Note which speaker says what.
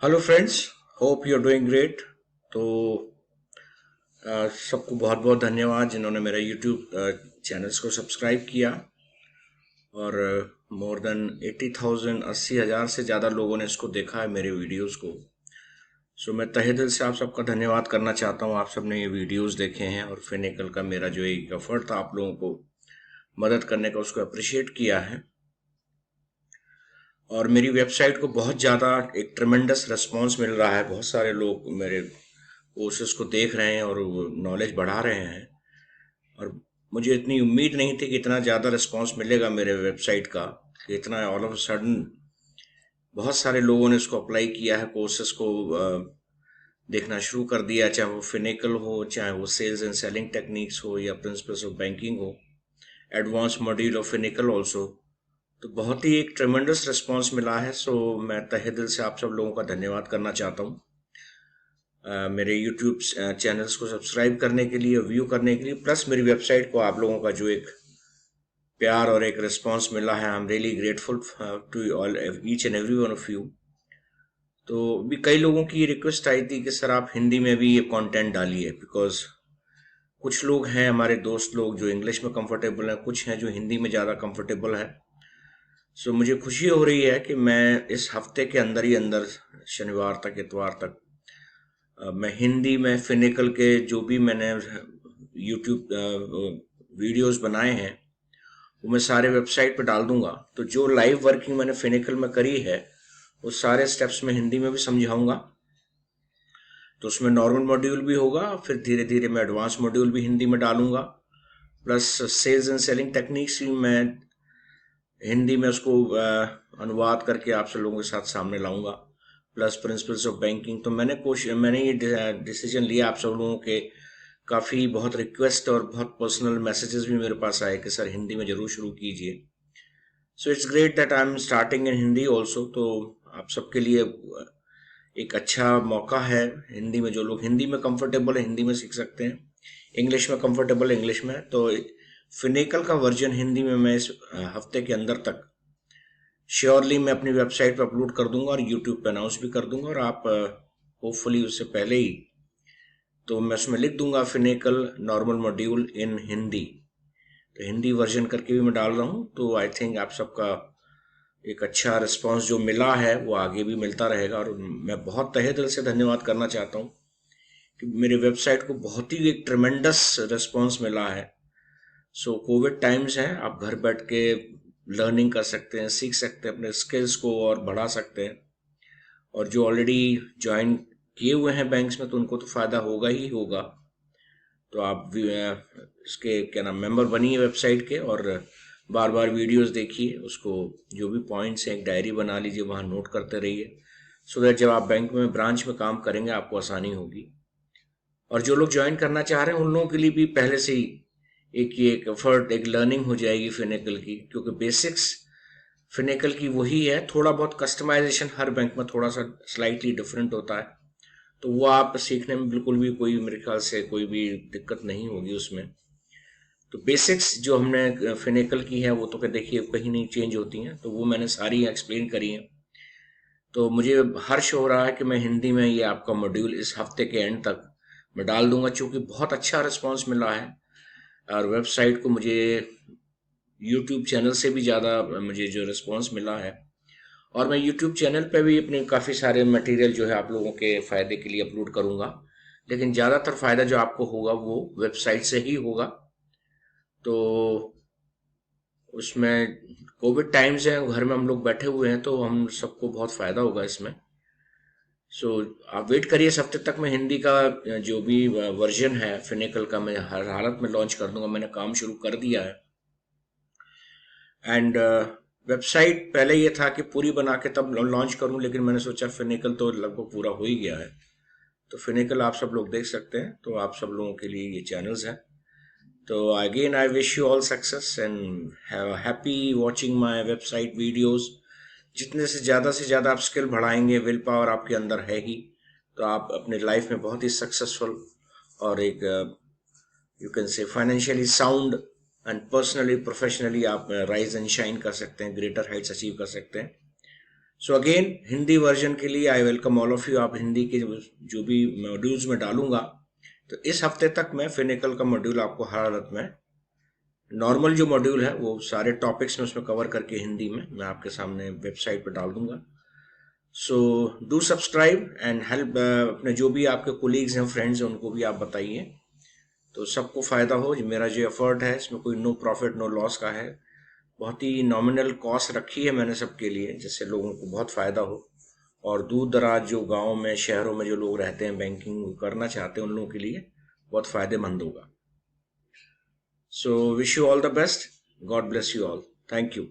Speaker 1: Hello friends, hope you are doing great. तो सबको बहुत बहुत धन्यवाद जिन्होंने मेरा यूट्यूब चैनल्स को सब्सक्राइब किया। और मोर देन 80,000 80,000 से ज़्यादा लोगों ने इसको देखा है, मेरे वीडियोस को। सो मैं तहे दिल से आप सबका धन्यवाद करना चाहता हूँ। आप सबने ये वीडियोस देखे हैं और फिनिकल का मेरा जो एक एफर्ट था आप लोगों को मदद करने का, उसको अप्रिशिएट किया है। और मेरी वेबसाइट को बहुत ज़्यादा एक ट्रेमेंडस रिस्पॉन्स मिल रहा है। बहुत सारे लोग मेरे कोर्सेज को देख रहे हैं और नॉलेज बढ़ा रहे हैं। और मुझे इतनी उम्मीद नहीं थी कि इतना ज़्यादा रिस्पॉन्स मिलेगा मेरे वेबसाइट का, कि इतना ऑल ऑफ सडन बहुत सारे लोगों ने इसको अप्लाई किया है, कोर्सेज को देखना शुरू कर दिया। चाहे वो फिनिकल हो, चाहे वो सेल्स एंड सेलिंग टेक्निक्स हो, या प्रिंसिपल्स ऑफ बैंकिंग हो, एडवांस मॉड्यूल ऑफ फिनिकल ऑल्सो। तो बहुत ही एक ट्रेमेंडस रिस्पॉन्स मिला है। सो मैं तहे दिल से आप सब लोगों का धन्यवाद करना चाहता हूँ मेरे यूट्यूब चैनल्स को सब्सक्राइब करने के लिए, व्यू करने के लिए, प्लस मेरी वेबसाइट को आप लोगों का जो एक प्यार और एक रिस्पॉन्स मिला है। I am really grateful to all each and every one of you. तो भी कई लोगों की रिक्वेस्ट आई थी कि सर आप हिंदी में भी ये कंटेंट डालिए, बिकॉज कुछ लोग हैं हमारे दोस्त लोग जो इंग्लिश में कंफर्टेबल हैं, कुछ हैं जो हिंदी में ज़्यादा कंफर्टेबल है। सो मुझे खुशी हो रही है कि मैं इस हफ्ते के अंदर ही अंदर, शनिवार तक, इतवार तक, मैं हिंदी में फिनिकल के जो भी मैंने यूट्यूब वीडियोस बनाए हैं वो मैं सारे वेबसाइट पे डाल दूंगा। तो जो लाइव वर्किंग मैंने फिनिकल में करी है वो सारे स्टेप्स में हिंदी में भी समझाऊंगा। तो उसमें नॉर्मल मॉड्यूल भी होगा, फिर धीरे धीरे मैं एडवांस मॉड्यूल भी हिंदी में डालूंगा, plus sales and selling techniques भी मैं हिंदी में उसको अनुवाद करके आप सब लोगों के साथ सामने लाऊंगा, प्लस प्रिंसिपल्स ऑफ बैंकिंग। तो मैंने ये डिसीजन लिया। आप सब लोगों के काफ़ी बहुत रिक्वेस्ट और बहुत पर्सनल मैसेजेस भी मेरे पास आए कि सर हिंदी में ज़रूर शुरू कीजिए। So it's great that I am starting in Hindi also. तो आप सबके लिए एक अच्छा मौका है। हिंदी में जो लोग हिंदी में कंफर्टेबल है हिंदी में सीख सकते हैं, इंग्लिश में कंफर्टेबल है इंग्लिश में। तो फिनिकल का वर्जन हिंदी में मैं इस हफ्ते के अंदर तक श्योरली मैं अपनी वेबसाइट पर अपलोड कर दूंगा और यूट्यूब पे अनाउंस भी कर दूंगा। और आप होपफुली उससे पहले ही, तो मैं उसमें लिख दूंगा फिनिकल नॉर्मल मॉड्यूल इन हिंदी। तो हिंदी वर्जन करके भी मैं डाल रहा हूँ। तो आई थिंक आप सबका एक अच्छा रिस्पांस जो मिला है वो आगे भी मिलता रहेगा। और मैं बहुत तहे दिल से धन्यवाद करना चाहता हूँ कि मेरे वेबसाइट को बहुत ही एक ट्रेमेंडस रिस्पांस मिला है। सो कोविड टाइम्स है, आप घर बैठ के लर्निंग कर सकते हैं, सीख सकते हैं, अपने स्किल्स को और बढ़ा सकते हैं। और जो ऑलरेडी ज्वाइन किए हुए हैं बैंक्स में तो उनको तो फ़ायदा होगा ही होगा। तो आप भी इसके क्या नाम मेंबर बनिए वेबसाइट के, और बार बार वीडियोस देखिए, उसको जो भी पॉइंट्स हैं एक डायरी बना लीजिए, वहाँ नोट करते रहिए, सो दैट जब आप बैंक में ब्रांच में काम करेंगे आपको आसानी होगी। और जो लोग ज्वाइन करना चाह रहे हैं उन लोगों के लिए भी पहले से ही एक एफर्ट, एक लर्निंग हो जाएगी फिनिकल की, क्योंकि बेसिक्स फिनिकल की वही है। थोड़ा बहुत कस्टमाइजेशन हर बैंक में थोड़ा सा स्लाइटली डिफरेंट होता है, तो वो आप सीखने में बिल्कुल भी कोई, मेरे ख्याल से कोई भी दिक्कत नहीं होगी उसमें। तो बेसिक्स जो हमने फिनिकल की है वो तो देखिए कहीं नहीं चेंज होती हैं, तो वो मैंने सारी एक्सप्लेन करी हैं। तो मुझे हर्ष हो रहा है कि मैं हिंदी में ये आपका मॉड्यूल इस हफ्ते के एंड तक मैं डाल दूंगा, क्योंकि बहुत अच्छा रिस्पांस मिला है। और वेबसाइट को मुझे यूट्यूब चैनल से भी ज़्यादा मुझे जो रिस्पांस मिला है। और मैं यूट्यूब चैनल पे भी अपने काफ़ी सारे मटेरियल जो है आप लोगों के फ़ायदे के लिए अपलोड करूँगा, लेकिन ज़्यादातर फ़ायदा जो आपको होगा वो वेबसाइट से ही होगा। तो उसमें कोविड टाइम्स हैं, घर में हम लोग बैठे हुए हैं, तो हम सबको बहुत फ़ायदा होगा इसमें। सो आप वेट करिए, इस हफ्ते तक मैं हिंदी का जो भी वर्जन है फिनिकल का मैं हर हालत में लॉन्च कर दूंगा। मैंने काम शुरू कर दिया है। एंड वेबसाइट पहले ये था कि पूरी बना के तब लॉन्च करूं, लेकिन मैंने सोचा फिनिकल तो लगभग पूरा हो ही गया है, तो फिनिकल आप सब लोग देख सकते हैं। तो आप सब लोगों के लिए ये चैनल्स हैं। तो again I wish you all success and have happy watching my website videos. जितने से ज़्यादा आप स्किल बढ़ाएंगे, विल पावर आपके अंदर है ही, तो आप अपने लाइफ में बहुत ही सक्सेसफुल और एक you can say financially sound and personally professionally आप राइज एंड शाइन कर सकते हैं, ग्रेटर हाइट्स अचीव कर सकते हैं। सो अगेन हिंदी वर्जन के लिए I welcome all of you. आप हिंदी के जो भी मॉड्यूल्स में डालूंगा, तो इस हफ्ते तक मैं फिनिकल का मॉड्यूल आपको हर हालत में, नॉर्मल जो मॉड्यूल है वो सारे टॉपिक्स में उसमें कवर करके हिंदी में मैं आपके सामने वेबसाइट पर डाल दूंगा। So do subscribe and help, अपने जो भी आपके कोलीग्स हैं, फ्रेंड्स हैं, उनको भी आप बताइए, तो सबको फ़ायदा हो। मेरा जो एफर्ट है इसमें कोई नो प्रॉफिट नो लॉस का है, बहुत ही नॉमिनल कॉस्ट रखी है मैंने सबके लिए, जिससे लोगों को बहुत फ़ायदा हो। और दूर दराज जो गाँव में, शहरों में जो लोग रहते हैं, बैंकिंग करना चाहते हैं, उन लोगों के लिए बहुत फ़ायदेमंद होगा। So wish you all the best, God bless you all, thank you.